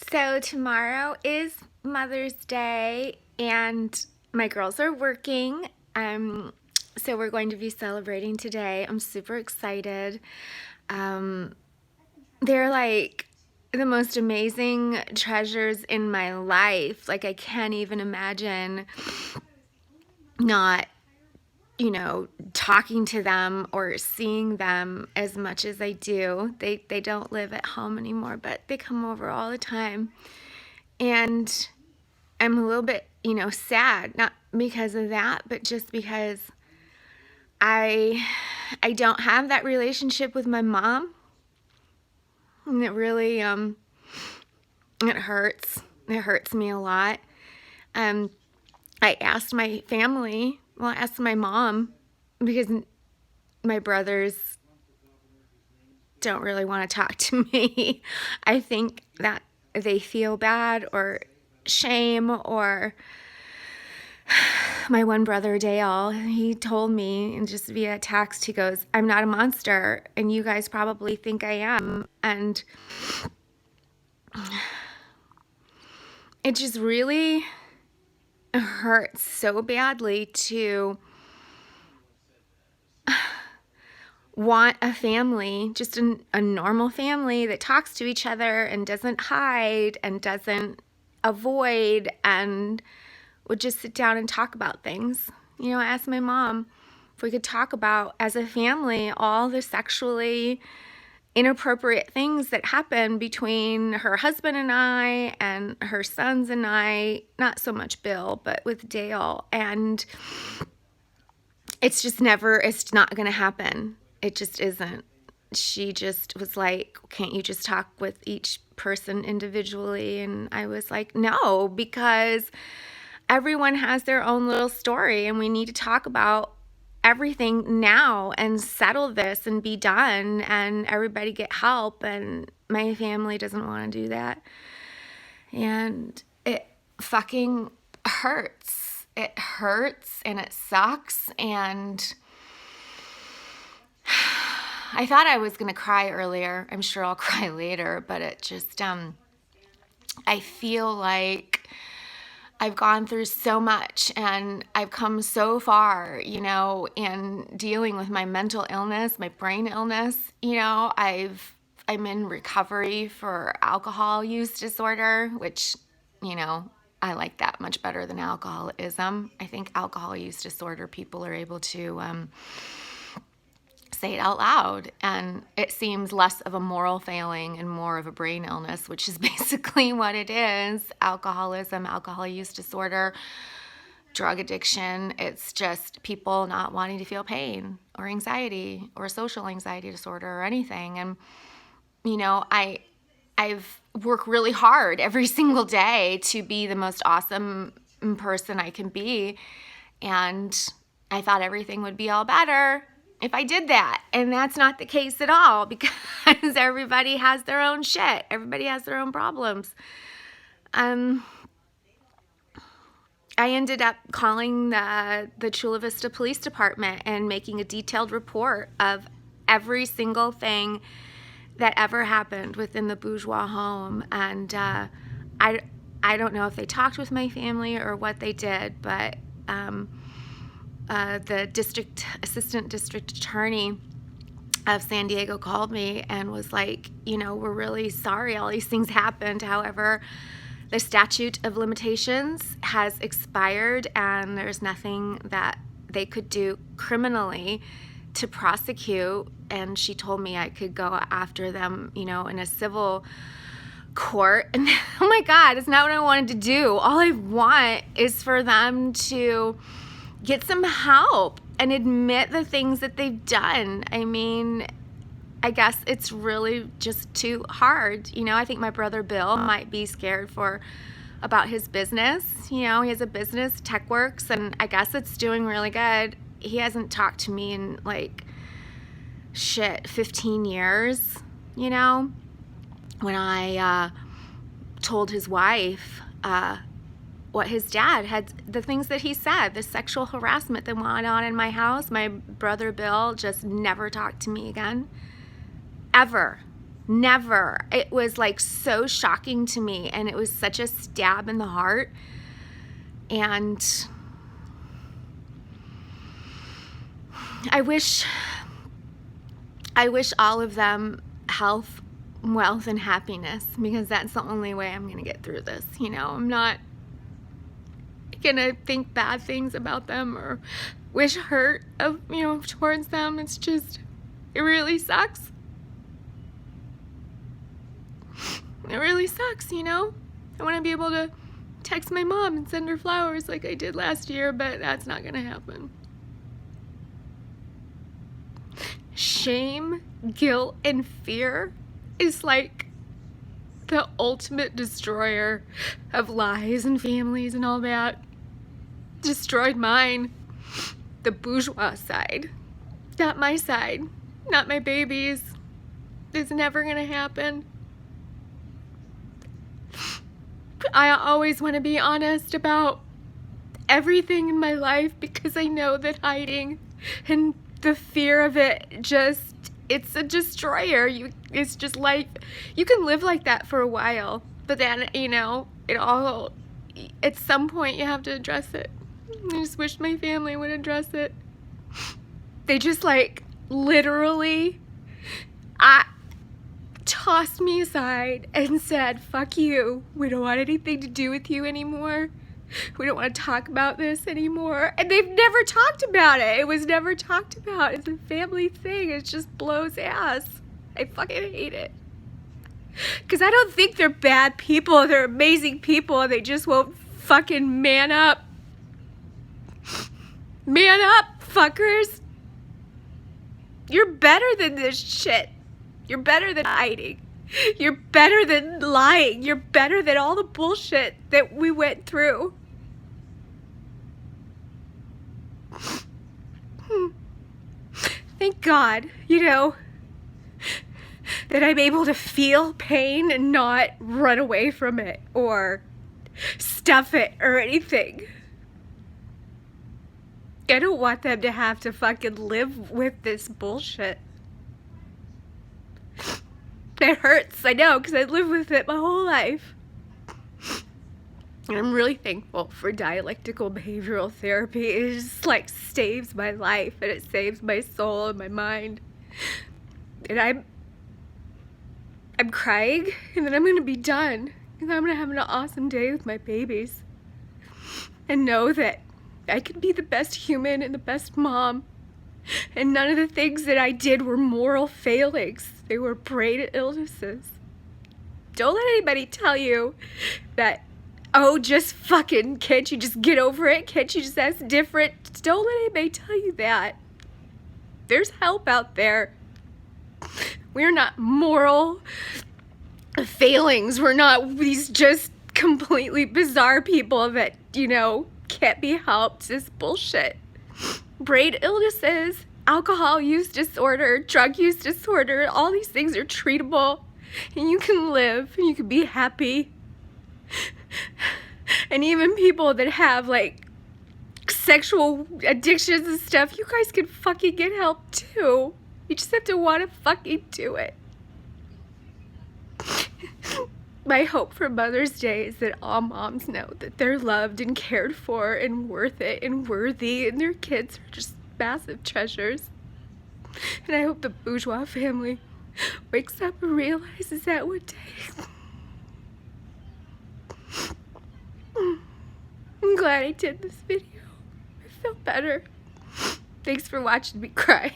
So tomorrow is Mother's Day, and my girls are working. So we're going to be celebrating today. I'm super excited. Um, they're like the most amazing treasures in my life. Like I can't even imagine not, talking to them or seeing them as much as I do. They don't live at home anymore, but they come over all the time. And I'm a little bit, sad, not because of that, but just because I I don't have that relationship with my mom. And it really it hurts. It hurts me a lot. Um I asked my family, I asked my mom because my brothers don't really want to talk to me. I think that they feel bad or shame or my one brother Dale, he told me, and just via text, he goes, "I'm not a monster, and you guys probably think I am." And it just really hurts so badly to want a family, just a normal family that talks to each other and doesn't hide and doesn't avoid and would just sit down and talk about things. I asked my mom if we could talk about, as a family, all the sexually inappropriate things that happen between her husband and her sons and I, not so much Bill, but with Dale. And it's not going to happen. It just isn't. She just was like, "Can't you just talk with each person individually?" And I was like, "No, because everyone has their own little story, and we need to talk about everything now and settle this and be done and everybody get help." And my family doesn't want to do that. And it fucking hurts. It hurts and it sucks. And I thought I was going to cry earlier. I'm sure I'll cry later, but it just, I feel like I've gone through so much and I've come so far, in dealing with my mental illness, my brain illness. I'm in recovery for alcohol use disorder, which, I like that much better than alcoholism. I think alcohol use disorder, people are able to say it out loud, and it seems less of a moral failing and more of a brain illness, which is basically what it is. Alcoholism, alcohol use disorder, drug addiction, it's just people not wanting to feel pain or anxiety or social anxiety disorder or anything. And I've worked really hard every single day to be the most awesome person I can be, and I thought everything would be all better if I did that. And that's not the case at all, because everybody has their own shit. Everybody has their own problems. I ended up calling the Chula Vista Police Department and making a detailed report of every single thing that ever happened within the Bourgeois home. And I don't know if they talked with my family or what they did, but the assistant district attorney of San Diego called me and was like, "We're really sorry all these things happened. However, the statute of limitations has expired and there's nothing that they could do criminally to prosecute." And she told me I could go after them, in a civil court. And oh my God, it's not what I wanted to do. All I want is for them to get some help and admit the things that they've done. I mean, I guess it's really just too hard. I think my brother Bill might be scared about his business. He has a business, TechWorks, and I guess it's doing really good. He hasn't talked to me in 15 years, when I told his wife what his dad had, the things that he said, the sexual harassment that went on in my house. My brother Bill just never talked to me again, ever. Never. It was like so shocking to me, and it was such a stab in the heart. And I wish all of them health, wealth, and happiness, because that's the only way I'm gonna get through this. I'm not gonna think bad things about them or wish hurt of towards them. It's just, it really sucks. It really sucks. I want to be able to text my mom and send her flowers like I did last year, but that's not gonna happen. Shame, guilt, and fear is like the ultimate destroyer of lies and families and all that. Destroyed mine. The bourgeois side. Not my side. Not my babies. It's never gonna happen. I always want to be honest about everything in my life, because I know that hiding and the fear of it it's a destroyer. It's just like, you can live like that for a while, but then, at some point you have to address it. I just wish my family would address it. They just literally, tossed me aside and said, fuck you. We don't want anything to do with you anymore. We don't want to talk about this anymore. And they've never talked about it. It was never talked about. It's a family thing. It just blows ass. I fucking hate it. Because I don't think they're bad people. They're amazing people. They just won't fucking man up. Man up, fuckers. You're better than this shit. You're better than hiding. You're better than lying. You're better than all the bullshit that we went through. Thank God, that I'm able to feel pain and not run away from it or stuff it or anything. I don't want them to have to fucking live with this bullshit. It hurts, I know, because I lived with it my whole life. And I'm really thankful for dialectical behavioral therapy. It just saves my life, and it saves my soul and my mind. And I'm crying, and then I'm gonna be done, and I'm gonna have an awesome day with my babies, and know that I can be the best human and the best mom. And none of the things that I did were moral failings. They were brain illnesses. Don't let anybody tell you that, oh, just fucking, can't you just get over it? Can't you just, that's different? Don't let anybody tell you that. There's help out there. We're not moral failings. We're not these just completely bizarre people that, can't be helped. It's bullshit. Brain illnesses, alcohol use disorder, drug use disorder, all these things are treatable, and you can live and you can be happy. And even people that have sexual addictions and stuff, you guys can fucking get help too. You just have to want to fucking do it. My hope for Mother's Day is that all moms know that they're loved and cared for and worth it and worthy, and their kids are just massive treasures. And I hope the bourgeois family wakes up and realizes that one day. I'm glad I did this video. I feel better. Thanks for watching me cry.